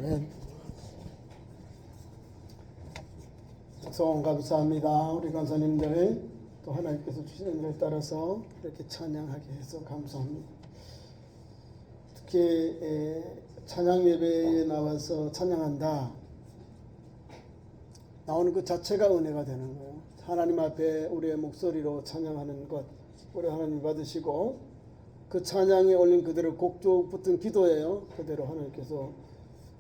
아멘. 소원 감사합니다. 우리 간사님들 또 하나님께서 주신 은혜를 따라서 이렇게 찬양하게 해서 감사합니다. 특히 찬양 예배에 나와서 찬양한다 나오는 그 자체가 은혜가 되는 거예요. 하나님 앞에 우리의 목소리로 찬양하는 것 우리 하나님 받으시고 그 찬양에 올린 그대로 곡조 붙은 기도예요. 그대로 하나님께서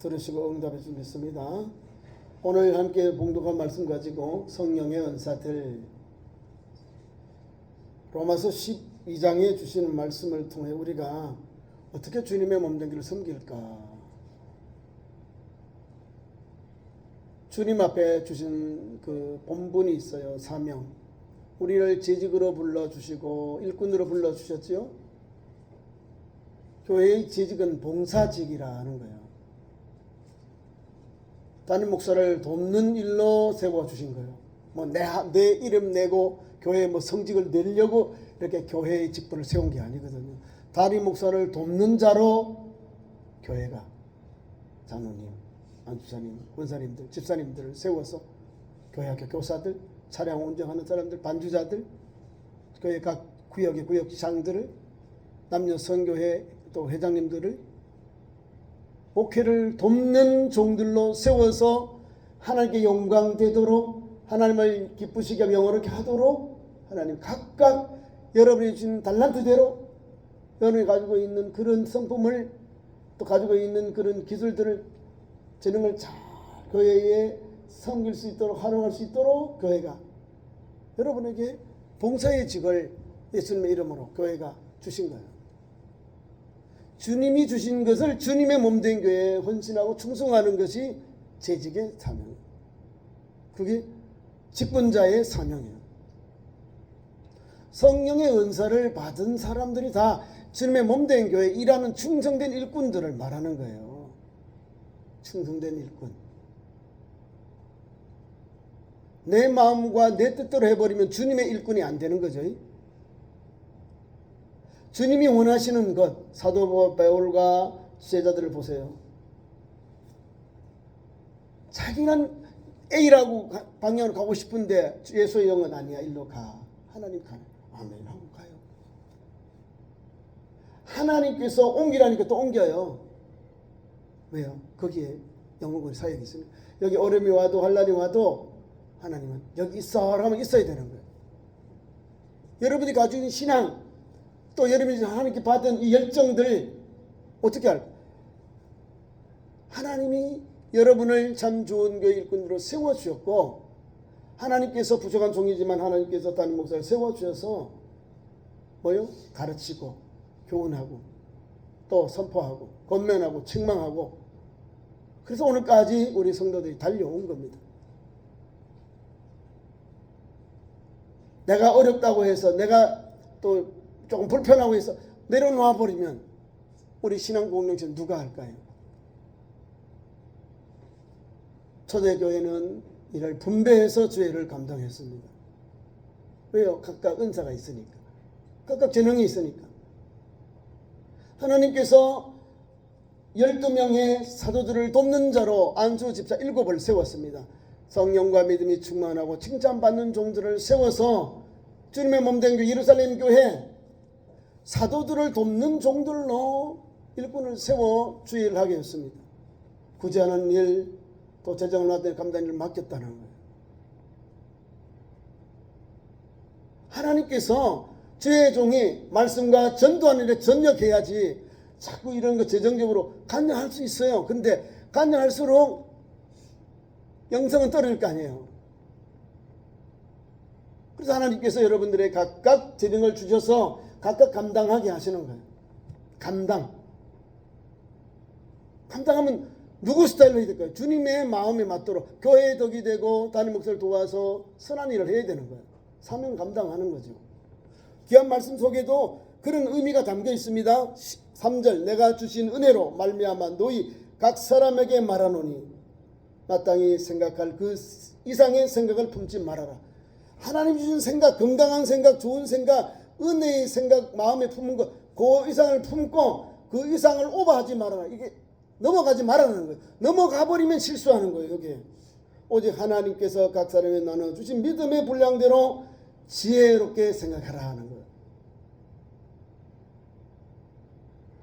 들으시고 응답해 주겠습니다. 오늘 함께 봉독한 말씀 가지고 성령의 은사들 로마서 12장에 주시는 말씀을 통해 우리가 어떻게 주님의 몸된 섬길까? 주님 앞에 주신 그 본분이 있어요. 사명. 우리를 재직으로 불러주시고 일꾼으로 불러주셨지요. 교회의 재직은 봉사직이라는 거예요. 담임 목사를 돕는 일로 세워주신 거예요. 뭐 내 이름 내고 교회에 뭐 성직을 내려고 이렇게 교회의 직분을 세운 게 아니거든요. 담임 목사를 돕는 자로 교회가 장로님, 안수사님, 권사님들, 집사님들을 세워서 교회학교 교사들, 차량 운전하는 사람들, 반주자들, 교회 각 구역의 구역장들을, 남녀 선교회 또 회장님들을 목회를 돕는 종들로 세워서 하나님께 영광되도록 하나님을 기쁘시게 하고 영원하게 하도록 하나님 각각 여러분이 주신 달란트대로 여러분이 가지고 있는 그런 성품을 또 가지고 있는 그런 기술들을 재능을 잘 교회에 섬길 수 있도록 활용할 수 있도록 교회가 여러분에게 봉사의 직을 예수님의 이름으로 교회가 주신 거예요. 주님이 주신 것을 주님의 몸된 교회에 헌신하고 충성하는 것이 재직의 사명이에요. 그게 직분자의 사명이에요. 성령의 은사를 받은 사람들이 다 주님의 몸된 교회에 일하는 충성된 일꾼들을 말하는 거예요. 충성된 일꾼. 내 마음과 내 뜻대로 해버리면 주님의 일꾼이 안 되는 거죠. 주님이 원하시는 것, 사도 바울과 제자들을 보세요. 자기는 A라고 방향으로 가고 싶은데 예수의 영은 아니야. 일로 가. 하나님 가. 아멘 하고 가요. 하나님께서 옮기라니까 또 옮겨요. 왜요? 거기에 영혼의 사역이 있습니다. 여기 어려움이 와도 환난이 와도 하나님은 여기 있어 하면 있어야 되는 거예요. 여러분이 가지고 있는 신앙 또 여러분이 하나님께 받은 이 열정들 어떻게 할까? 하나님이 여러분을 참 좋은 교회 일꾼으로 세워주셨고 하나님께서 부족한 종이지만 하나님께서 담임 목사를 세워주셔서 뭐요? 가르치고 교훈하고 또 선포하고 권면하고 책망하고 그래서 오늘까지 우리 성도들이 달려온 겁니다. 내가 어렵다고 해서 내가 또 조금 불편하고 해서 내려놓아 버리면 우리 신앙 공동체 누가 할까요? 초대교회는 이를 분배해서 주회를 감당했습니다. 왜요? 각각 은사가 있으니까. 각각 재능이 있으니까. 하나님께서 12명의 사도들을 돕는 자로 안수 집사 7을 세웠습니다. 성령과 믿음이 충만하고 칭찬받는 종들을 세워서 주님의 몸된 교회 예루살렘 교회 사도들을 돕는 종들로 일꾼을 세워 주의를 하게 했습니다. 구제하는 일, 또 재정을 맡는 감당 일을 맡겼다는 거예요. 하나님께서 주의 종이 말씀과 전도하는 일에 전력해야지 자꾸 이런 거 재정적으로 간여할 수 있어요. 근데 간여할수록 영성은 떨어질 거 아니에요. 그래서 하나님께서 여러분들의 각각 재능을 주셔서 각각 감당하게 하시는 거예요. 감당하면 누구 스타일로 해야 될까요? 주님의 마음에 맞도록 교회의 덕이 되고 담임 목사를 도와서 선한 일을 해야 되는 거예요. 사명 감당하는 거죠. 귀한 말씀 속에도 그런 의미가 담겨 있습니다. 3절 내가 주신 은혜로 말미암아 너희 각 사람에게 말하노니 마땅히 생각할 그 이상의 생각을 품지 말아라. 하나님 주신 생각, 건강한 생각, 좋은 생각, 은혜의 생각 마음에 품은 것, 그 이상을 품고 그 이상을 오버하지 말아라. 이게 넘어가지 말라는 거예요. 넘어가 버리면 실수하는 거예요. 여기 오직 하나님께서 각 사람에 나눠주신 믿음의 분량대로 지혜롭게 생각하라 하는 거예요.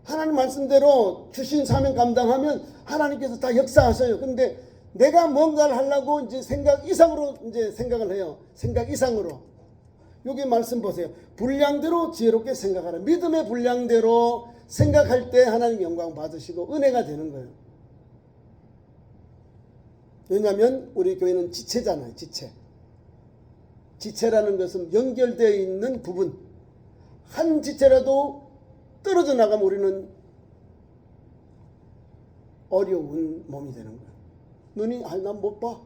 하나님 말씀대로 주신 사명 감당하면 하나님께서 다 역사하셔요. 근데 내가 뭔가를 하려고 이제 생각 이상으로 이제 생각을 해요. 생각 이상으로. 여기 말씀 보세요. 분량대로 지혜롭게 생각하라. 믿음의 분량대로 생각할 때 하나님 영광 받으시고 은혜가 되는 거예요. 왜냐하면 우리 교회는 지체잖아요. 지체. 지체라는 것은 연결되어 있는 부분. 한 지체라도 떨어져 나가면 우리는 어려운 몸이 되는 거예요. 눈이 난 못 봐.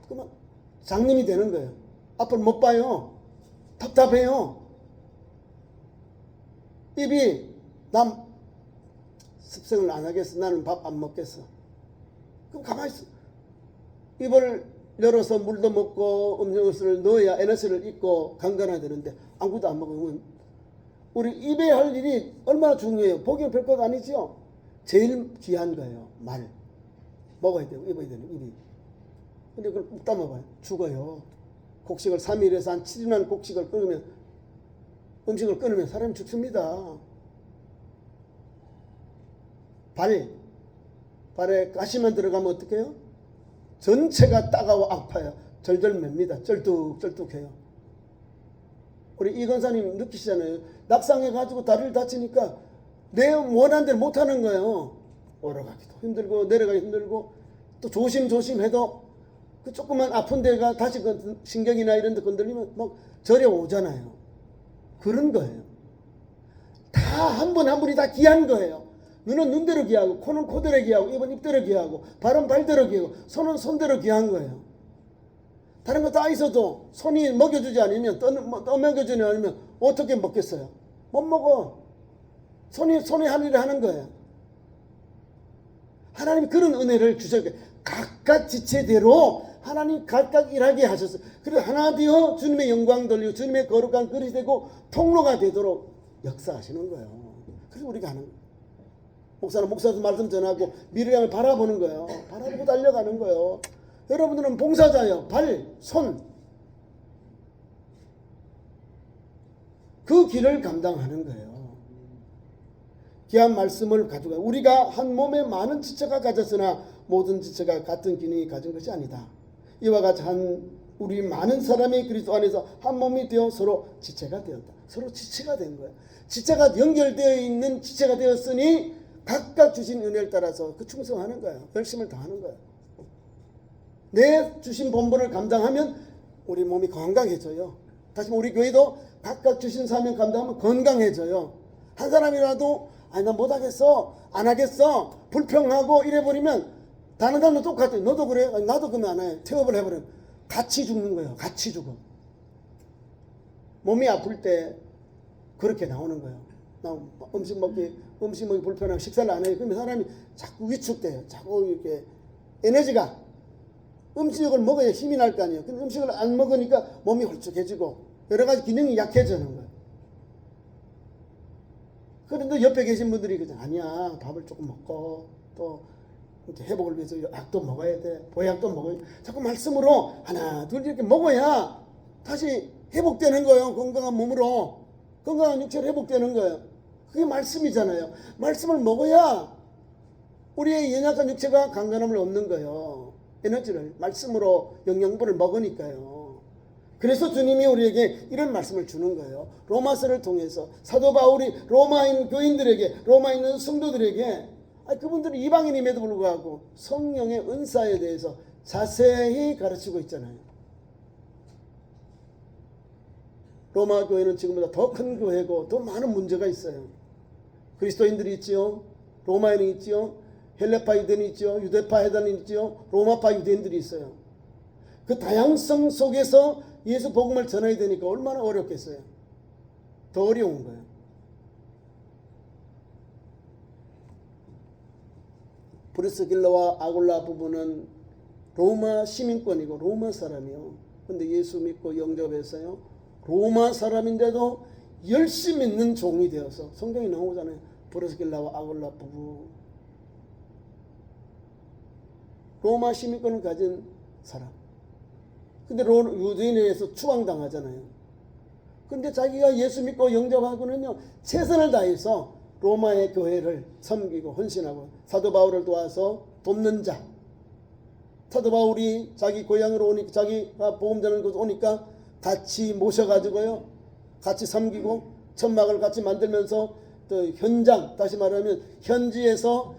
그러면 장님이 되는 거예요. 앞을 못 봐요. 답답해요. 입이 난 습성을 안 하겠어. 나는 밥 안 먹겠어. 그럼 가만히 있어. 입을 열어서 물도 먹고 음료수를 넣어야 에너지를 잊고 강건해야 되는데 아무것도 안 먹으면 우리 입에 할 일이 얼마나 중요해요. 보기엔 별것 아니죠. 제일 귀한 거예요. 말. 먹어야 되고 입어야 되는 입이. 근데 그걸 꾹 담아봐요. 죽어요. 곡식을 3일에서 한 7일만 곡식을 끊으면 음식을 끊으면 사람이 죽습니다. 발에 가시만 들어가면 어떻게 해요? 전체가 따가워 아파요. 절절 맵니다. 쩔뚝쩔뚝해요. 우리 이건사님 느끼시잖아요. 낙상해가지고 다리를 다치니까 내 원하는 대로 못하는 거예요. 올라가기도 힘들고 내려가기 힘들고 또 조심해도 그 조금만 아픈 데가 다시 그 신경이나 이런 데 건들리면 막 저려 오잖아요. 그런 거예요. 다 한 분 한 분이 다 귀한 거예요. 눈은 눈대로 귀하고 코는 코대로 귀하고 입은 입대로 귀하고 발은 발대로 귀하고 손은 손대로 귀한 거예요. 다른 거 다 있어도 손이 먹여주지 않으면 떠먹여주지 않으면 어떻게 먹겠어요? 못 먹어. 손이 할 일을 하는 거예요. 하나님이 그런 은혜를 주셨고 각각 지체대로 하나님 각각 일하게 하셨어요. 그래서 하나 되어 주님의 영광 돌리고 주님의 거룩한 그릇이 되고 통로가 되도록 역사하시는 거예요. 그래서 우리가 하는 거예요. 목사는 목사도 말씀 전하고 미래를 향해 바라보는 거예요. 바라보고 달려가는 거예요. 여러분들은 봉사자예요. 발, 손. 그 길을 감당하는 거예요. 귀한 말씀을 가지고 우리가 한 몸에 많은 지체가 가졌으나 모든 지체가 같은 기능이 가진 것이 아니다. 이와 같이 우리 많은 사람이 그리스도 안에서 한 몸이 되어 서로 지체가 되었다. 서로 지체가 된 거예요. 지체가 연결되어 있는 지체가 되었으니 각각 주신 은혜를 따라서 그 충성하는 거예요. 열심을 다하는 거예요. 내 주신 본분을 감당하면 우리 몸이 건강해져요. 다시 우리 교회도 각각 주신 사명 감당하면 건강해져요. 한 사람이라도 아니 나 못하겠어 안 하겠어 불평하고 이래버리면 다른 사람도 똑같아요. 너도 그래? 아니, 나도 그러면 안 해. 퇴업을 해버리면 같이 죽는 거예요. 같이 죽어. 몸이 아플 때 그렇게 나오는 거예요. 나 음식 먹기 불편하고 식사를 안 해요. 그러면 사람이 자꾸 위축돼요. 자꾸 이렇게 에너지가 음식을 먹어야 힘이 날 거 아니에요. 근데 음식을 안 먹으니까 몸이 홀쭉해지고 여러 가지 기능이 약해지는 거예요. 그런데 옆에 계신 분들이 그냥 아니야 밥을 조금 먹고 또 이렇게 회복을 위해서 약도 먹어야 돼 보약도 먹어야 돼 자꾸 말씀으로 하나 둘 이렇게 먹어야 다시 회복되는 거예요. 건강한 몸으로 건강한 육체로 회복되는 거예요. 그게 말씀이잖아요. 말씀을 먹어야 우리의 연약한 육체가 강건함을 얻는 거예요. 에너지를 말씀으로 영양분을 먹으니까요. 그래서 주님이 우리에게 이런 말씀을 주는 거예요. 로마서를 통해서 사도 바울이 로마인 교인들에게 로마에 있는 성도들에게 그분들이 이방인임에도 불구하고 성령의 은사에 대해서 자세히 가르치고 있잖아요. 로마 교회는 지금보다 더 큰 교회고 더 많은 문제가 있어요. 그리스도인들이 있지요. 로마인이 있지요. 헬레파 유대인이 있지요. 유대파 해단이 있지요. 로마파 유대인들이 있어요. 그 다양성 속에서 예수 복음을 전해야 되니까 얼마나 어렵겠어요. 더 어려운 거예요. 브리스길라와 아굴라 부부는 로마 시민권이고 로마 사람이요. 근데 예수 믿고 영접했어요. 로마 사람인데도 열심히 있는 종이 되어서 성경이 나오잖아요. 브리스길라와 아굴라 부부. 로마 시민권을 가진 사람. 근데 유대인에 의해서 추방당하잖아요. 근데 자기가 예수 믿고 영접하고는요, 최선을 다해서 로마의 교회를 섬기고 헌신하고 사도 바울을 도와서 돕는 자. 사도 바울이 자기 고향으로 오니까, 자기가 복음 전하는 곳 오니까 같이 모셔가지고요, 같이 섬기고 천막을 같이 만들면서 또 현장, 다시 말하면 현지에서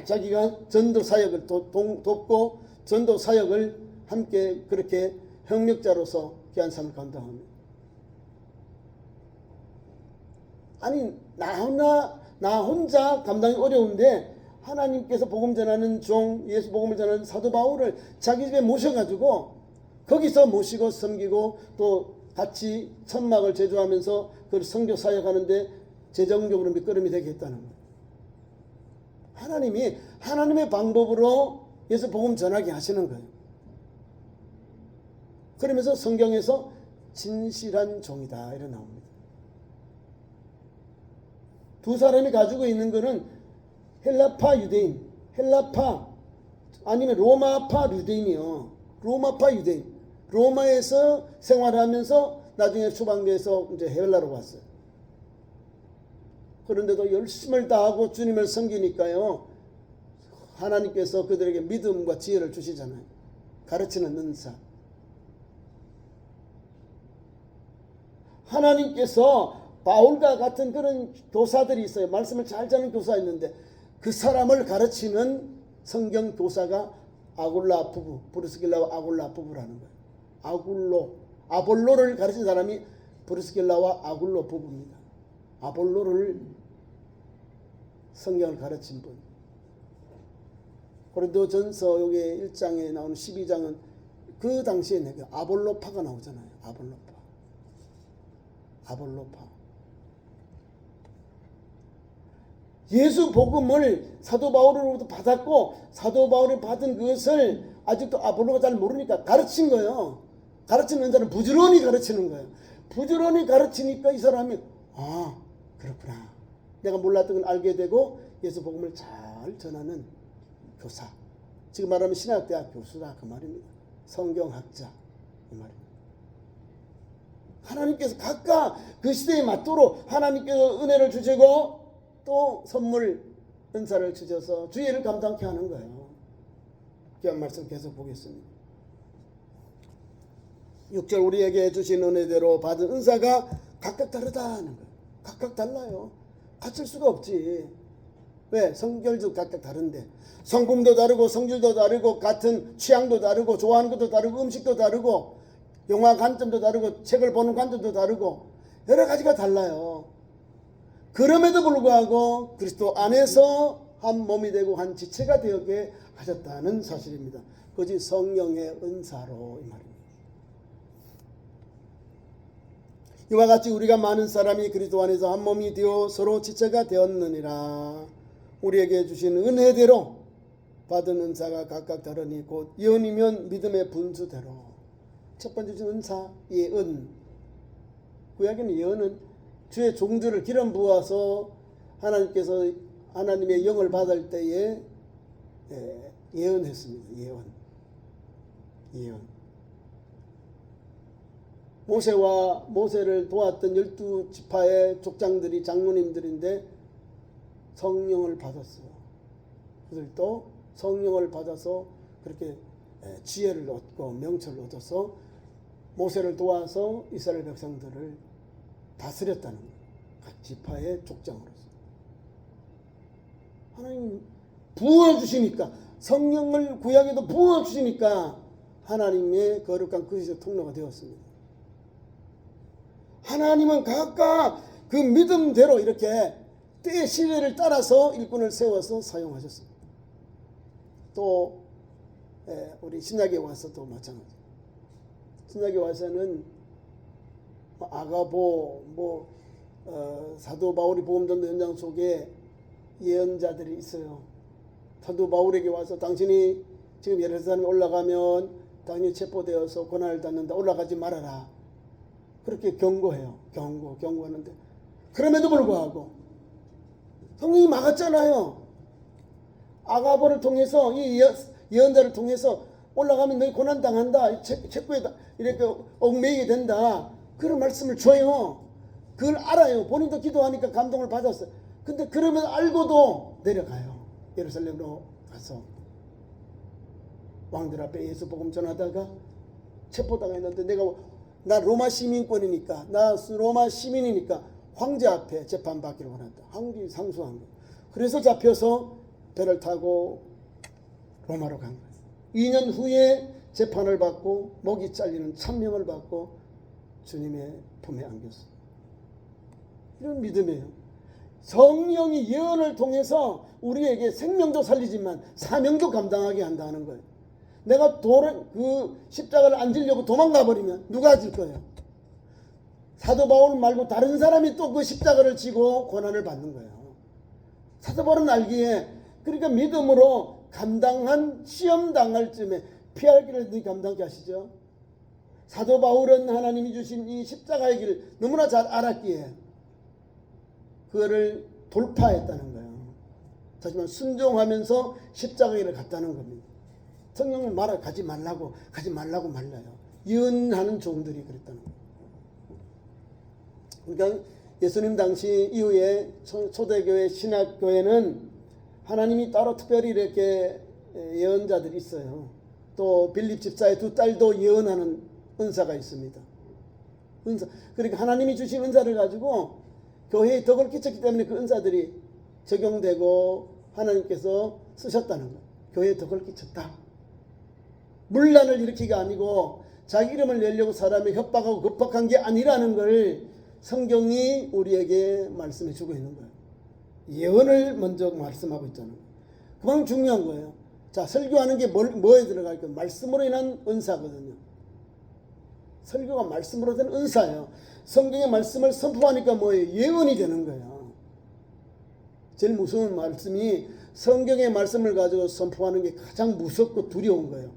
자기가 전도 사역을 돕고 전도 사역을 함께 그렇게 협력자로서 귀한 삶을 감당합니다. 아니 나 혼자 감당이 어려운데 하나님께서 복음 전하는 종, 예수 복음을 전하는 사도 바울을 자기 집에 모셔가지고 거기서 모시고 섬기고 또 같이 천막을 제조하면서 그 선교 사역하는데 재정적으로 밑거름이 되게 했다는 거예요. 하나님이 하나님의 방법으로 예수 복음 전하게 하시는 거예요. 그러면서 성경에서 진실한 종이다 이렇게 나옵니다. 두 사람이 가지고 있는 것은 헬라파 유대인, 헬라파 아니면 로마파 유대인이요. 로마파 유대인. 로마에서 생활하면서 나중에 추방돼서 이제 헬라로 왔어요. 그런데도 열심을 다하고 주님을 섬기니까요, 하나님께서 그들에게 믿음과 지혜를 주시잖아요. 가르치는 은사. 하나님께서 바울과 같은 그런 교사들이 있어요. 말씀을 잘 전하는 교사 있는데 그 사람을 가르치는 성경 교사가 아굴라 부부, 브리스길라와 아굴라 부부라는 거예요. 아볼로를 가르친 사람이 브리스길라와 아굴로 부부입니다. 아볼로를 성경을 가르친 분. 고린도전서 여기 1장에 나오는 12장은 그 당시에 아볼로파가 나오잖아요. 아볼로파. 예수 복음을 사도 바울로부터 받았고 사도 바울이 받은 그것을 아직도 아볼로가 잘 모르니까 가르친 거예요. 가르치는 자는 부지런히 가르치는 거예요. 부지런히 가르치니까 이 사람이 그렇구나. 내가 몰랐던 걸 알게 되고 예수 복음을 잘 전하는 교사. 지금 말하면 신학대학 교수다 그 말입니다. 성경학자 그 말입니다. 하나님께서 각각 그 시대에 맞도록 하나님께서 은혜를 주시고 또 선물 은사를 주셔서 주의를 감당케 하는 거예요. 귀한 말씀 계속 보겠습니다. 6절 우리에게 주신 은혜대로 받은 은사가 각각 다르다는 거예요. 각각 달라요. 같을 수가 없지. 왜? 성결도 각각 다른데 성품도 다르고 성질도 다르고 같은 취향도 다르고 좋아하는 것도 다르고 음식도 다르고 영화 관점도 다르고 책을 보는 관점도 다르고 여러 가지가 달라요. 그럼에도 불구하고 그리스도 안에서 한 몸이 되고 한 지체가 되게 하셨다는 사실입니다. 그것이 성령의 은사로 이 말입니다. 이와 같이 우리가 많은 사람이 그리스도 안에서 한 몸이 되어 서로 지체가 되었느니라. 우리에게 주신 은혜대로 받은 은사가 각각 다르니 곧 예언이면 믿음의 분수대로. 첫 번째 주신 은사 예언. 구약에는 예언은 주의 종들을 기름 부어서 하나님께서 하나님의 영을 받을 때에 예언했습니다. 예언. 모세를 도왔던 12지파의 족장들이 장로님들인데 성령을 받았어요. 그들도 성령을 받아서 그렇게 지혜를 얻고 명철을 얻어서 모세를 도와서 이스라엘 백성들을 다스렸다는 거예요. 각 지파의 족장으로서. 하나님 부어주시니까 성령을 구약에도 부어주시니까 하나님의 거룩한 그리스도의 통로가 되었습니다. 하나님은 각각 그 믿음대로 이렇게 때의 시대를 따라서 일꾼을 세워서 사용하셨습니다. 또 우리 신약에 와서도 마찬가지. 신약에 와서는 아가보 사도 바울이 복음전도 현장 속에 예언자들이 있어요. 사도 바울에게 와서 당신이 지금 예루살렘에 올라가면 당연히 체포되어서 고난을 받는다. 올라가지 말아라. 그렇게 경고해요. 경고하는데 그럼에도 불구하고 성령이 막았잖아요. 아가보를 통해서 이 예언자를 통해서 올라가면 너희 고난 당한다, 책구에 이렇게 얽매이게 된다, 그런 말씀을 줘요. 그걸 알아요. 본인도 기도하니까 감동을 받았어요. 근데 그러면 알고도 내려가요. 예루살렘으로 가서 왕들 앞에 예수 복음 전하다가 체포당했는데, 나 로마 시민권이니까, 나 로마 시민이니까 황제 앞에 재판받기를 원한다. 황제이 상소한 거. 그래서 잡혀서 배를 타고 로마로 간 거예요. 2년 후에 재판을 받고 목이 잘리는 참명을 받고 주님의 품에 안겼어요. 이런 믿음이에요. 성령이 예언을 통해서 우리에게 생명도 살리지만 사명도 감당하게 한다는 거예요. 내가 그 십자가를 안 지려고 도망가 버리면 누가 질 거예요? 사도 바울 말고 다른 사람이 또 그 십자가를 지고 고난을 받는 거예요. 사도 바울은 알기에, 그러니까 믿음으로 감당한 시험 당할 쯤에 피할 길을 늘 감당케 하시죠. 사도 바울은 하나님이 주신 이 십자가의 길을 너무나 잘 알았기에 그거를 돌파했다는 거예요. 하지만 순종하면서 십자가의 길을 갔다는 겁니다. 성령을 가지 말라고 말라요. 예언하는 종들이 그랬다는 거예요. 그러니까 예수님 당시 이후에 초대교회, 신학교회는 하나님이 따로 특별히 이렇게 예언자들이 있어요. 또 빌립 집사의 두 딸도 예언하는 은사가 있습니다. 은사. 그러니까 하나님이 주신 은사를 가지고 교회에 덕을 끼쳤기 때문에 그 은사들이 적용되고 하나님께서 쓰셨다는 거예요. 교회에 덕을 끼쳤다. 문란을 일으키기가 아니고 자기 이름을 내려고 사람을 협박하고 겁박한 게 아니라는 걸 성경이 우리에게 말씀해 주고 있는 거예요. 예언을 먼저 말씀하고 있잖아요. 그만큼 중요한 거예요. 자, 설교하는 게 뭐에 들어갈까요? 말씀으로 인한 은사거든요. 설교가 말씀으로 된 은사예요. 성경의 말씀을 선포하니까 뭐예요? 예언이 되는 거예요. 제일 무서운 말씀이 성경의 말씀을 가지고 선포하는 게 가장 무섭고 두려운 거예요.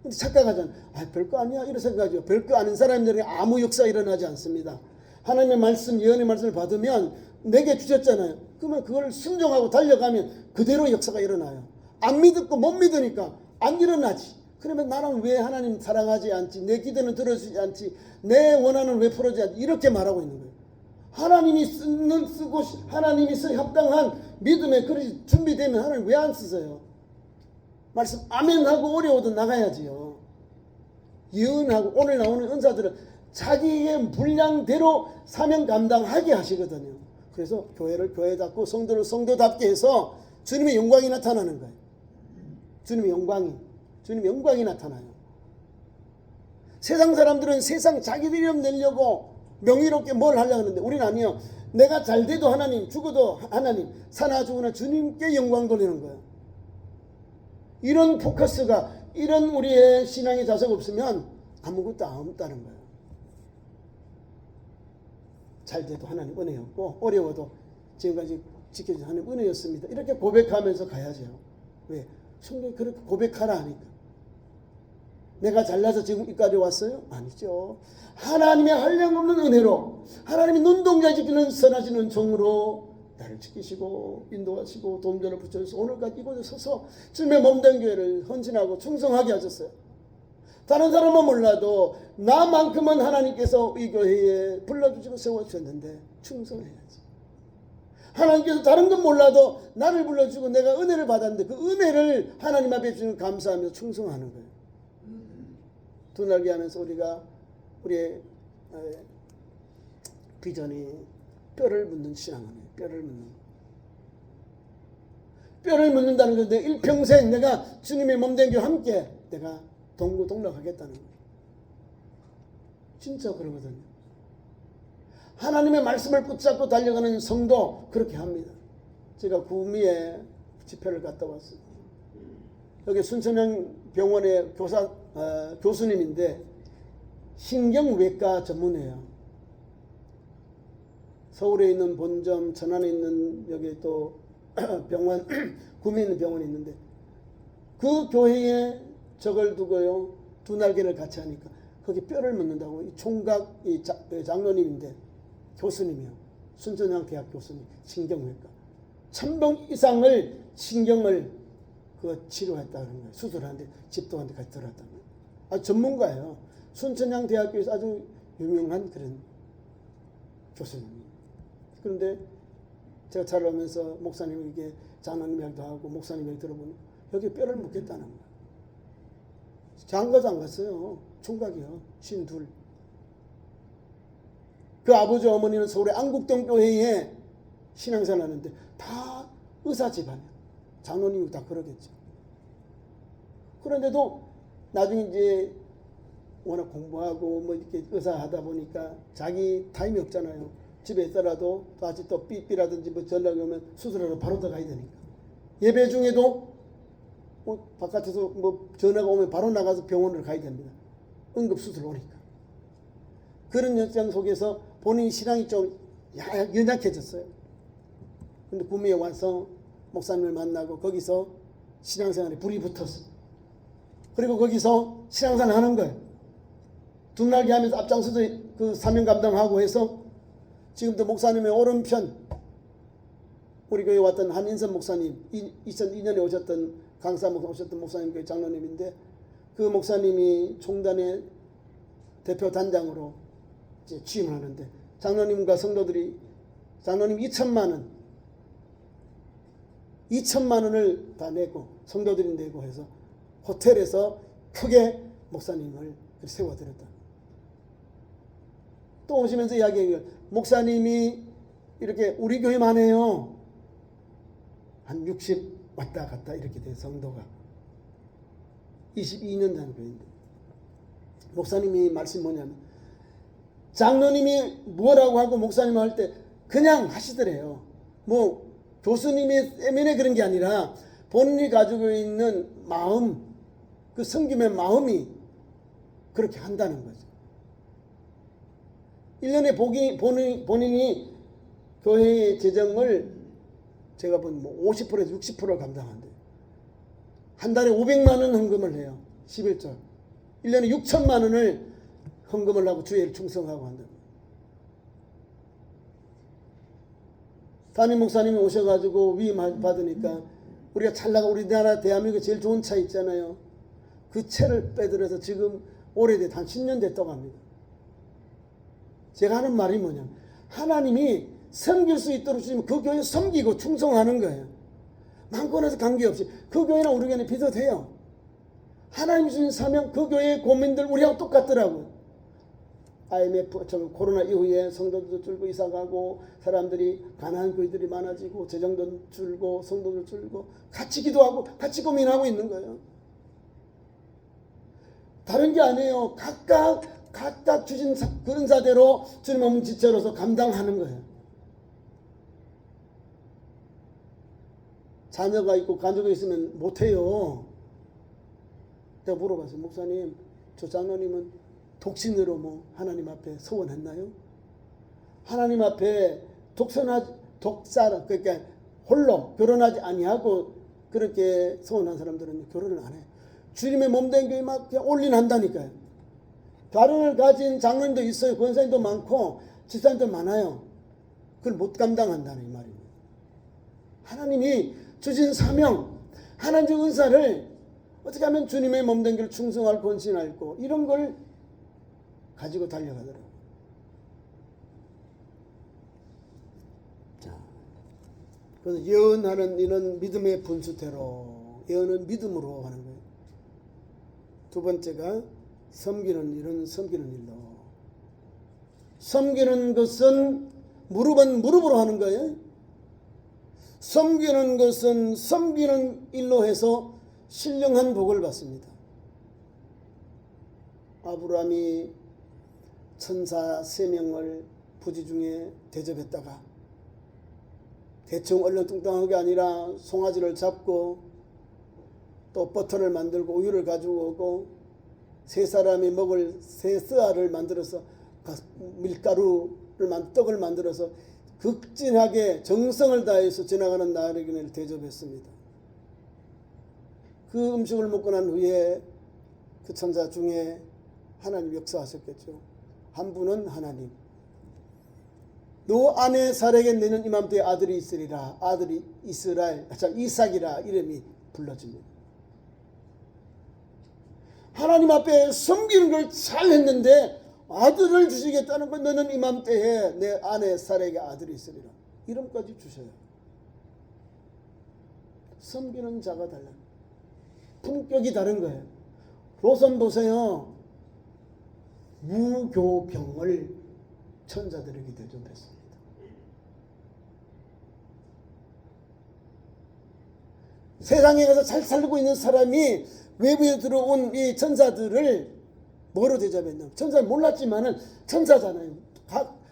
근데 착각하잖아요. 별거 아니야, 이런 생각하죠. 별거 아닌 사람들이 아무 역사 일어나지 않습니다. 하나님의 말씀, 예언의 말씀을 받으면 내게 주셨잖아요. 그러면 그걸 순종하고 달려가면 그대로 역사가 일어나요. 안 믿고 못 믿으니까 안 일어나지. 그러면 나는 왜 하나님 사랑하지 않지? 내 기도는 들어주지 않지? 내 원한은 왜 풀어주지 않지? 이렇게 말하고 있는 거예요. 하나님이 하나님이 합당한 믿음의 그릇이 준비되면 하나님 왜 안 쓰세요? 말씀 아멘 하고 어려워도 나가야지요. 예언하고 오늘 나오는 은사들은 자기의 분량대로 사명 감당하게 하시거든요. 그래서 교회를 교회답고 성도를 성도답게 해서 주님의 영광이 나타나는 거예요. 주님의 영광이 나타나요. 세상 사람들은 세상 자기들 이름 내려고 명의롭게 뭘 하려고 하는데 우리는 아니요. 내가 잘 돼도 하나님, 죽어도 하나님, 사나 죽으나 주님께 영광 돌리는 거예요. 이런 포커스가, 이런 우리의 신앙의 자세가 없으면 아무것도 없다는 거예요. 잘 돼도 하나님 은혜였고 어려워도 지금까지 지켜준 하나님 은혜였습니다. 이렇게 고백하면서 가야죠. 왜? 성경이 그렇게 고백하라 하니까. 내가 잘나서 지금 여기까지 왔어요? 아니죠. 하나님의 한량없는 은혜로, 하나님이 눈동자 지키는 선하신 은총으로 나를 지키시고 인도하시고 도움전을 붙여주셔서 오늘까지 이곳에 서서 주님의 몸된 교회를 헌신하고 충성하게 하셨어요. 다른 사람은 몰라도 나만큼은 하나님께서 이 교회에 불러주시고 세워주셨는데 충성해야지. 하나님께서 다른 건 몰라도 나를 불러주고 내가 은혜를 받았는데 그 은혜를 하나님 앞에 주시는 감사하면서 충성하는 거예요. 두 날개 하면서 우리가 우리의 비전이 뼈를 묻는 신앙이에요. 뼈를 묻는다는 건데 일평생 내가 주님의 몸된 교회 함께 내가 동고동락하겠다는 거예요. 진짜 그러거든요. 하나님의 말씀을 붙잡고 달려가는 성도 그렇게 합니다. 제가 구미에 집회를 갔다 왔어요. 여기 순천향 병원의 교수님인데 신경외과 전문이에요. 서울에 있는 본점, 천안에 있는 여기 또 병원, 구미에 있는 병원이 있는데 그 교회에 저걸 두고요. 두 날개를 같이 하니까 거기 뼈를 묻는다고. 이 총각 장로님인데 교수님이요. 순천향 대학 교수님, 신경외과. 1000명 이상을 신경을 그거 치료했다는 거예요. 수술하는데 집도한테 같이 들어갔다는 거예요. 아주 전문가예요. 순천향대학교에서 아주 유명한 그런 교수님이에요. 그런데 제가 찾아오면서 목사님에게 장로님 이야기도 하고 목사님 이야기 들어보니 여기 뼈를 묻겠다는 거예요. 장가도 안 갔어요. 총각이요. 52. 그 아버지 어머니는 서울의 안국동 교회에 신앙생활 하는데 다 의사 집안이에요. 장로님이 다 그러겠죠. 그런데도 나중에 이제 워낙 공부하고 뭐 이렇게 의사 하다 보니까 자기 타임이 없잖아요. 집에 있더라도 다시 또 삐삐라든지 뭐 전화가 오면 수술하러 바로 들어가야 되니까. 예배 중에도 뭐 바깥에서 뭐 전화가 오면 바로 나가서 병원을 가야 됩니다. 응급수술 오니까. 그런 현상 속에서 본인 신앙이 좀 연약해졌어요. 근데 구미에 와서 목사님을 만나고 거기서 신앙생활에 불이 붙었어. 그리고 거기서 신앙생활 하는 거예요. 둔날개 하면서 앞장서서 그 사명 감당하고 해서 지금도 목사님의 오른편 우리 교회 왔던 한인선 목사님 2002년에 오셨던 강사 오셨던 목사님 교회 장로님인데 그 목사님이 총단의 대표 단장으로 이제 취임을 하는데 장로님과 성도들이 장로님 2천만 원을 다 내고 성도들이 내고 해서 호텔에서 크게 목사님을 세워드렸다. 또 오시면서 이야기해요. 목사님이 이렇게 우리 교회만 해요. 한 60 왔다 갔다 이렇게 돼 성도가 22년 전 교회인데 목사님이 말씀 뭐냐면 장로님이 뭐라고 하고 목사님 할 때 그냥 하시더래요. 뭐 교수님의 때문에 그런 게 아니라 본인이 가지고 있는 마음 그 섬김의 마음이 그렇게 한다는 거죠. 1년에 본인이 교회의 재정을 제가 본 50%에서 60%를 감당한대요. 한 달에 500만 원 헌금을 해요. 11조. 1년에 6천만 원을 헌금을 하고 주의를 충성하고 한다. 담임 목사님이 오셔가지고 위임 받으니까 우리가 잘 나가 우리나라 대한민국 제일 좋은 차 있잖아요. 그 차를 빼들어서 지금 오래됐 한 10년 됐다고 합니다. 제가 하는 말이 뭐냐면 하나님이 섬길 수 있도록 주시면 그 교회 섬기고 충성하는 거예요. 많고나서 관계없이 그 교회나 우리 교회는 비슷해요. 하나님이 주신 사명 그 교회의 고민들 우리하고 똑같더라고요. IMF 코로나 이후에 성도들도 줄고 이사가고 사람들이 가난한 교회들이 많아지고 재정도 줄고 성도도 줄고 같이 기도하고 같이 고민하고 있는 거예요. 다른 게 아니에요. 각각 주신 그 은사대로 주님 없는 지체로서 감당하는 거예요. 자녀가 있고 가족이 있으면 못해요. 내가 물어봤어요. 목사님, 저 장로님은 독신으로 뭐 하나님 앞에 서원했나요? 하나님 앞에 독사라 그러니까 홀로 결혼하지 아니하고 그렇게 서원한 사람들은 결혼을 안 해요. 주님의 몸된 교회 막 그냥 올인한다니까요. 결혼을 가진 장로님도 있어요. 권사님도 많고 집사님도 많아요. 그걸 못 감당한다는 이 말입니다. 하나님이 주신 사명, 하나님의 은사를 어떻게 하면 주님의 몸된 교회를 충성할 권신할 거 이런 걸 가지고 달려가더라고요. 자, 그래서 예언하는 이런 믿음의 분수대로 예언은 믿음으로 하는 거예요. 두 번째가 섬기는 일은 섬기는 일로. 섬기는 것은 무릎은 무릎으로 하는 거예요. 섬기는 것은 섬기는 일로 해서 신령한 복을 받습니다. 아브라함이 천사 3명을 부지 중에 대접했다가 대충 얼렁뚱땅하게 아니라 송아지를 잡고 또 버터를 만들고 우유를 가지고 오고 세 사람이 먹을 세 스아를 만들어서 밀가루를 떡을 만들어서 극진하게 정성을 다해서 지나가는 나에게를 대접했습니다. 그 음식을 먹고 난 후에 그 천사 중에 하나님 역사하셨겠죠. 한 분은 하나님. 너 아내 사라에게 내는 이맘때에 아들이 있으리라. 아들이 이스라엘, 이삭이라 이름이 불러집니다. 하나님 앞에 섬기는 걸 잘했는데 아들을 주시겠다는 건 너는 이맘때에 내 아내 사라에게 아들이 있으리라. 이름까지 주셔요. 섬기는 자가 달라. 품격이 다른 거예요. 로선 보세요. 무교병을 천사들에게 대접했습니다. 세상에 가서 잘 살고 있는 사람이 외부에 들어온 이 천사들을 뭐로 대접했냐? 천사 몰랐지만은 천사잖아요.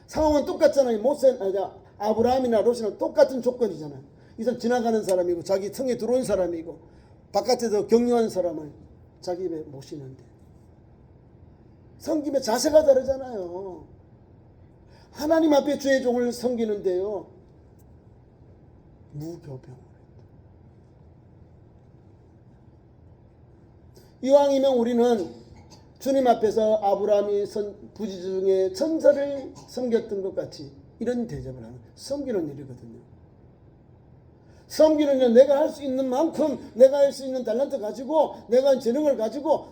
상황은 똑같잖아요. 아브라함이나 롯이나 똑같은 조건이잖아요. 이 사람 지나가는 사람이고 자기 층에 들어온 사람이고 바깥에서 격려하는 사람을 자기 입에 모시는데 섬김의 자세가 다르잖아요. 하나님 앞에 주의 종을 섬기는데요. 무교병. 이왕이면 우리는 주님 앞에서 아브라함이 부지 중에 천사를 섬겼던 것 같이 이런 대접을 하는 섬기는 일이거든요. 섬기는 일, 내가 할 수 있는 만큼 내가 할 수 있는 달란트 가지고 내가 재능을 가지고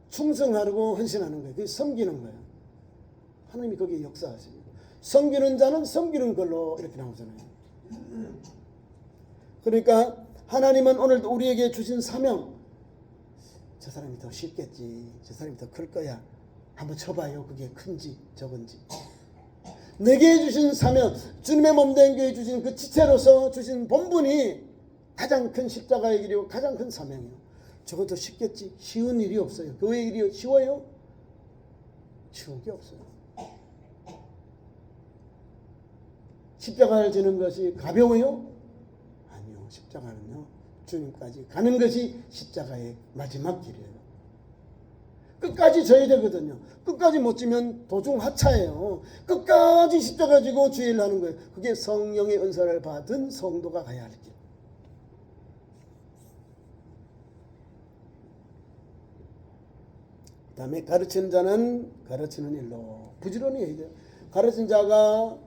충성하고 헌신하는 거예요. 그게 섬기는 거예요. 하나님이 거기에 역사하십니다. 섬기는 자는 섬기는 걸로 이렇게 나오잖아요. 그러니까 하나님은 오늘도 우리에게 주신 사명, 저 사람이 더 쉽겠지, 저 사람이 더 클 거야, 한번 쳐봐요. 그게 큰지 적은지. 내게 주신 사명, 주님의 몸된 교회 주신 그 지체로서 주신 본분이 가장 큰 십자가의 길이고 가장 큰 사명이에요. 저건 더 쉽겠지. 쉬운 일이 없어요. 교회 일이 쉬워요? 쉬운 게 없어요. 십자가를 지는 것이 가벼워요? 아니요. 십자가는요, 주님까지 가는 것이 십자가의 마지막 길이에요. 끝까지 져야 되거든요. 끝까지 못 지면 도중하차예요. 끝까지 십자가 지고 주의 일을 하는 거예요. 그게 성령의 은사를 받은 성도가 가야 할 길. 그 다음에 가르치는 자는 가르치는 일로 부지런히 해야 돼요. 가르치는 자가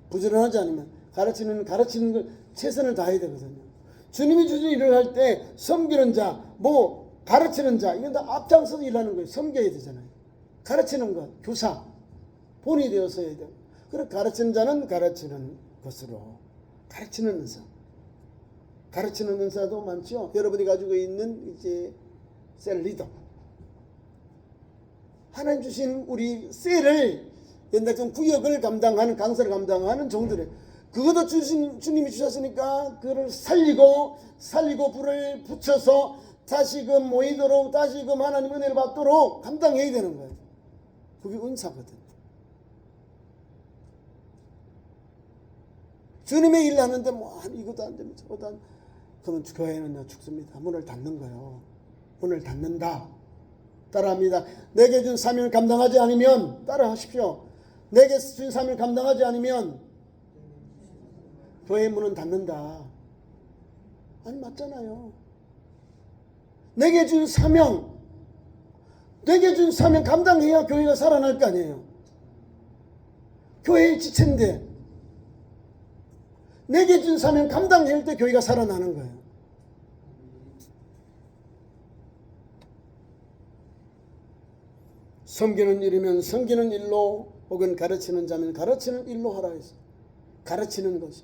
부지런하지 않으면 가르치는 걸 최선을 다해야 되거든요. 주님이 주신 일을 할 때 섬기는 자, 가르치는 자, 이건 다 앞장서서 일하는 거예요. 섬겨야 되잖아요. 가르치는 것, 교사, 본이 되어서 해야 돼요. 그리고 가르치는 자는 가르치는 것으로, 가르치는 은사. 가르치는 은사도 많죠. 여러분이 가지고 있는 이제 셀 리더. 하나님 주신 우리 셀을 연달성 구역을 감당하는, 강사를 감당하는 종들을, 그것도 주님이 주셨으니까 그를 살리고 불을 붙여서 다시금 모이도록, 다시금 하나님 은혜를 받도록 감당해야 되는 거예요. 그게 은사거든. 주님의 일 하는데 이것도 안 되면 저것도 안 되면, 그러면 교회는 죽습니다. 문을 닫는 거예요. 문을 닫는다. 따라합니다. 내게 준 사명을 감당하지 않으면, 따라하십시오. 내게 준 사명을 감당하지 않으면 교회의 문은 닫는다. 아니, 맞잖아요. 내게 준 사명 감당해야 교회가 살아날 거 아니에요. 교회의 지체인데 내게 준 사명 감당할 때 교회가 살아나는 거예요. 섬기는 일이면 섬기는 일로, 혹은 가르치는 자면 가르치는 일로 하라 했어요. 가르치는 것이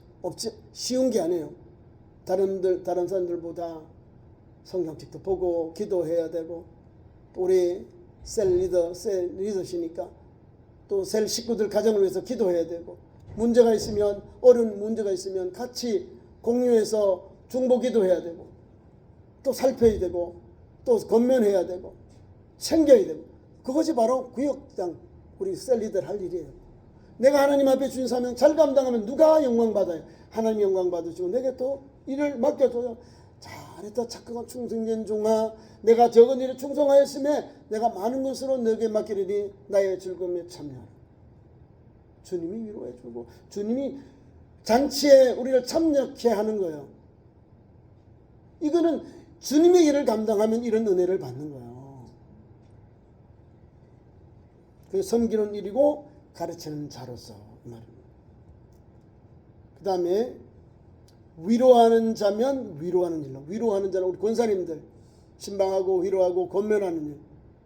쉬운 게 아니에요. 다른 사람들보다 성경책도 보고 기도해야 되고, 우리 셀 리더시니까 또 셀 식구들 가정을 위해서 기도해야 되고, 문제가 있으면, 어려운 문제가 있으면 같이 공유해서 중보기도 해야 되고, 또 살펴야 되고, 또 건면해야 되고, 챙겨야 되고, 그것이 바로 구역장 우리 셀 리더를 할 일이에요. 내가 하나님 앞에 주신 사명 잘 감당하면 누가 영광 받아요? 하나님 영광 받으시고 내게 또 일을 맡겨줘요. 잘했다, 착하고 충성된 종아, 내가 적은 일에 충성하였으며 내가 많은 것으로 너에게 맡기리니 나의 즐거움에 참여하라. 주님이 위로해주고 주님이 잔치에 우리를 참여케 하는 거예요. 이거는 주님의 일을 감당하면 이런 은혜를 받는 거예요. 그 섬기는 일이고 가르치는 자로서 말입니다. 그 다음에 위로하는 자면 위로하는 일로, 위로하는 자는 우리 권사님들 신방하고 위로하고 권면하는 일,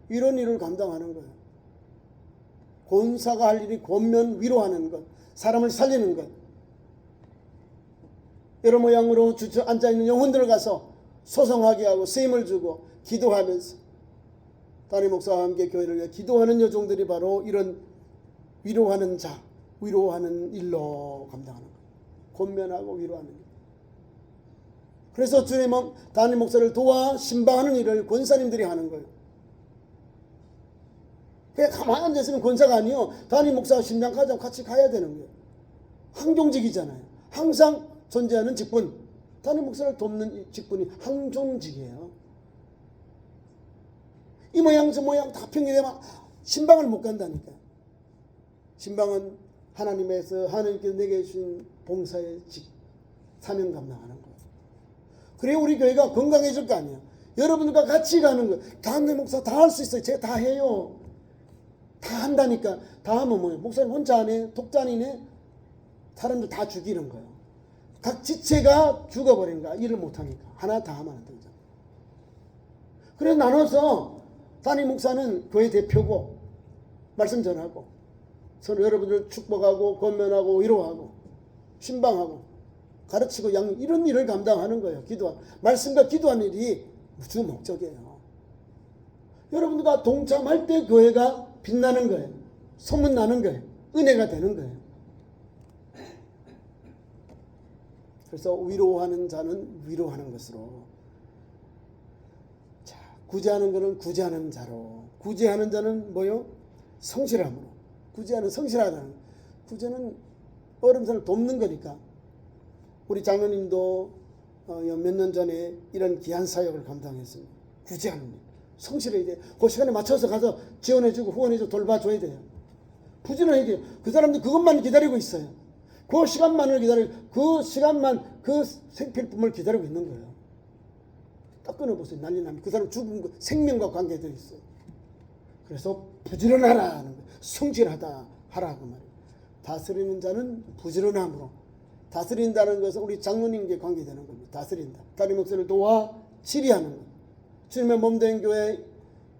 이런 일을 감당하는 거예요. 권사가 할 일이 권면, 위로하는 것, 사람을 살리는 것. 여러 모양으로 주저 앉아있는 영혼들을 가서 소송하게 하고 쓰임을 주고 기도하면서 담임 목사와 함께 교회를 위해 기도하는 여종들이 바로 이런 위로하는 자, 위로하는 일로 감당하는 거예요. 권면하고 위로하는 일. 그래서 주님은 담임 목사를 도와 신방하는 일을 권사님들이 하는 거예요. 그냥 가만히 앉아있으면 권사가 아니요. 담임 목사가 신방 가자고 같이 가야 되는 거예요. 항종직이잖아요. 항상 존재하는 직분. 담임 목사를 돕는 직분이 항종직이에요. 이 모양 저 모양 다 평일에만 신방을 못 간다니까. 신방은 하나님께서 내게 주신 봉사의 사명 감당하는 거예요. 그래 우리 교회가 건강해질 거 아니에요. 여러분들과 같이 가는 거예요. 담임 목사 다 할 수 있어요. 제가 다 해요. 다 한다니까. 다 하면 뭐예요? 목사님 혼자 안 해? 독단이네? 사람들 다 죽이는 거예요. 각 지체가 죽어버린 거야. 일을 못하니까. 하나 다 하면 안 되죠. 그래서 나눠서 담임 목사는 교회 대표고 말씀 전하고 서로 여러분들 축복하고 권면하고 위로하고 신방하고 가르치고 이런 일을 감당하는 거예요. 말씀과 기도하는 일이 주 목적이에요. 여러분들과 동참할 때 교회가 빛나는 거예요. 소문나는 거예요. 은혜가 되는 거예요. 그래서 위로하는 자는 위로하는 것으로, 자, 구제하는 것은 구제하는 자로, 구제하는 자는 뭐요? 성실함으로. 구제하는 성실하다는, 구제는 어려운 돕는 거니까. 우리 장로님도 몇 년 전에 이런 귀한 사역을 감당했습니다. 구제하는 일, 성실해야 돼요. 그 시간에 맞춰서 가서 지원해주고 후원해주고 돌봐줘야 돼요. 부지런해야 돼요. 그 사람들 그것만 기다리고 있어요. 그 시간만을 기다리고, 그 시간만, 그 생필품을 기다리고 있는 거예요. 딱 끊어보세요. 난리 납니다. 그 사람 죽은 거 생명과 관계되어 있어요. 그래서 부지런하라 하는 거예요. 성실하다 하라 그 말이에요. 다스리는 자는 부지런함으로. 다스린다는 것은 우리 장로님께 관계되는 겁니다. 다스린다. 담임 목사를 도와 지리하는 것. 주님의 몸된 교회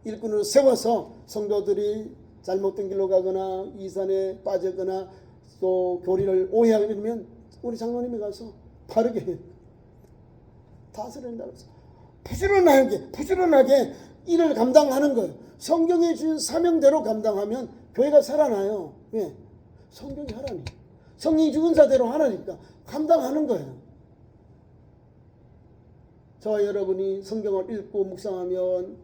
일꾼으로 세워서 성도들이 잘못된 길로 가거나 이산에 빠졌거나 또 교리를 오해하게 되면 우리 장로님이 가서 바르게 해요. 다스린다고 해서 부지런하게 일을 감당하는 거예요. 성경에 주신 사명대로 감당하면 교회가 살아나요. 왜? 성경이 하라니. 성령이 죽은 자대로 하라니까 감당하는 거예요. 저와 여러분이 성경을 읽고 묵상하면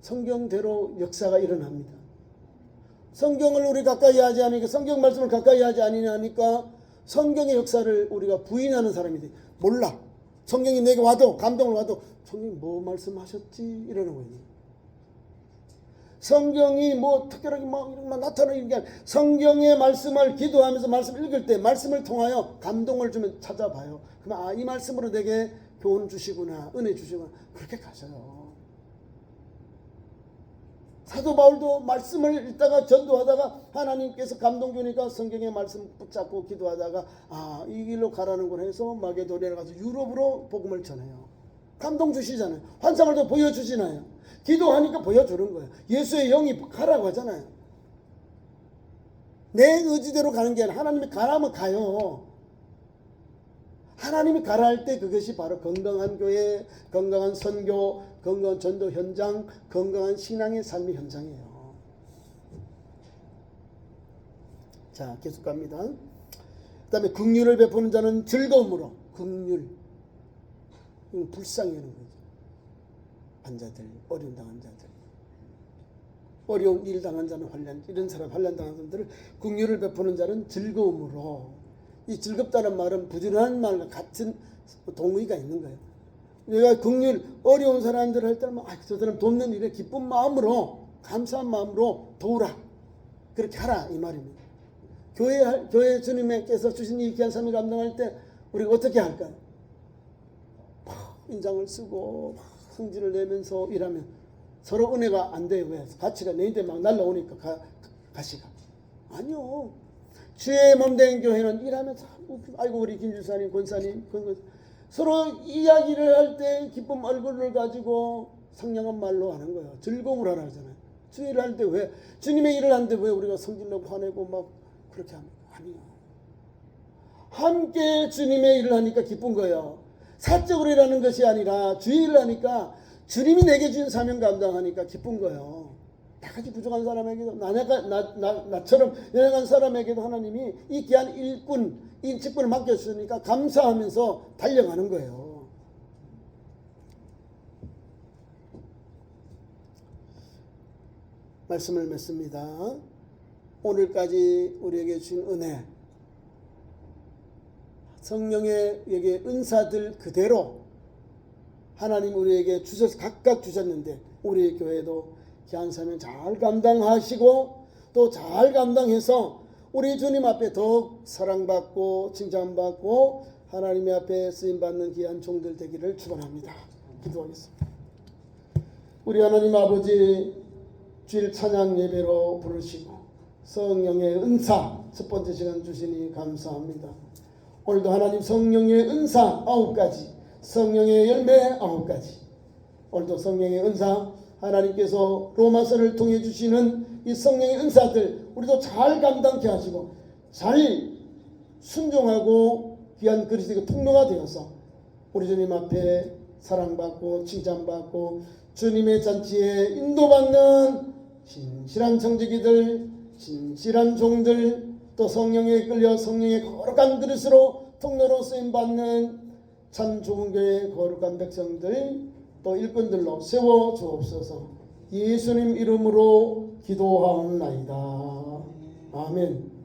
성경대로 역사가 일어납니다. 성경을 우리 가까이 하지 않으니까, 성경 말씀을 가까이 하지 않으니까 성경의 역사를 우리가 부인하는 사람이 돼. 몰라. 성경이 내게 와도, 감동을 와도 성경이 뭐 말씀하셨지? 이러는 거예요. 성경이 뭐 특별하게 막 나타나는 게 아니라 성경의 말씀을 기도하면서 말씀을 읽을 때 말씀을 통하여 감동을 주면 찾아봐요. 그러면 이 말씀으로 내게 교훈 주시구나, 은혜 주시구나, 그렇게 가셔요. 사도 바울도 말씀을 읽다가 전도하다가 하나님께서 감동 주니까 성경의 말씀 붙잡고 기도하다가 이 길로 가라는걸 해서 마게도니아에 가서 유럽으로 복음을 전해요. 감동 주시잖아요. 환상을 또 보여주시나요? 기도하니까 보여주는 거예요. 예수의 영이 가라고 하잖아요. 내 의지대로 가는 게 아니라 하나님이 가라면 가요. 하나님이 가라 할 때 그것이 바로 건강한 교회, 건강한 선교, 건강한 전도 현장, 건강한 신앙의 삶의 현장이에요. 자, 계속 갑니다. 그 다음에 긍휼을 베푸는 자는 즐거움으로. 긍휼, 불쌍히 하는 거죠. 환자들, 어려운 당한 자들, 어려운 일 당한 자는 환란, 이런 사람 환란 당한 사람들을 긍휼을 베푸는 자는 즐거움으로. 이 즐겁다는 말은 부지런한 말과 같은 동의가 있는 거예요. 내가 긍휼, 어려운 사람들 할 때는 저 사람 돕는 일에 기쁜 마음으로, 감사한 마음으로 도우라, 그렇게 하라 이 말입니다. 교회 주님께서 주신 이 귀한 삶을 감당할 때 우리가 어떻게 할까요? 인장을 쓰고 성질을 내면서 일하면 서로 은혜가 안 돼요. 왜? 가치가 내한테 막 날라오니까 가시가. 아니요. 주의 몸된 교회는 일하면서 아이고 우리 김 주사님, 권사님, 서로 이야기를 할 때 기쁨 얼굴을 가지고 상냥한 말로 하는 거예요. 즐거움을 하라 하잖아요. 주일을 할 때 왜 주님의 일을 하는데 왜 우리가 성질내고 화내고 막 그렇게 합니까? 아니요. 함께 주님의 일을 하니까 기쁜 거예요. 사적으로 일하는 것이 아니라 주의 일을 하니까 주님이 내게 주신 사명 감당하니까 기쁜 거예요. 나같이 부족한 사람에게도 나처럼 연약한 사람에게도 하나님이 이 귀한 일꾼 이 직분을 맡겨주시니까 감사하면서 달려가는 거예요. 말씀을 맺습니다. 오늘까지 우리에게 주신 은혜, 성령의 은사들 그대로 하나님 우리에게 주셔서 각각 주셨는데 우리 교회도 귀한 사명 잘 감당하시고 또 잘 감당해서 우리 주님 앞에 더욱 사랑받고 칭찬받고 하나님의 앞에 쓰임받는 귀한 종들 되기를 축원합니다. 기도하겠습니다. 우리 하나님 아버지, 주일 찬양 예배로 부르시고 성령의 은사 첫 번째 시간 주시니 감사합니다. 오늘도 하나님 성령의 은사 9가지, 성령의 열매 9가지, 오늘도 성령의 은사 하나님께서 로마서를 통해 주시는 이 성령의 은사들 우리도 잘 감당케 하시고 잘 순종하고 귀한 그리스도의 통로가 되어서 우리 주님 앞에 사랑받고 칭찬받고 주님의 잔치에 인도받는 신실한 청지기들, 신실한 종들, 또 성령에 끌려 성령의 거룩한 그릇으로 통로로 쓰임받는 참 좋은 교회 거룩한 백성들 또 일꾼들로 세워 주옵소서. 예수님 이름으로 기도하옵나이다. 아멘.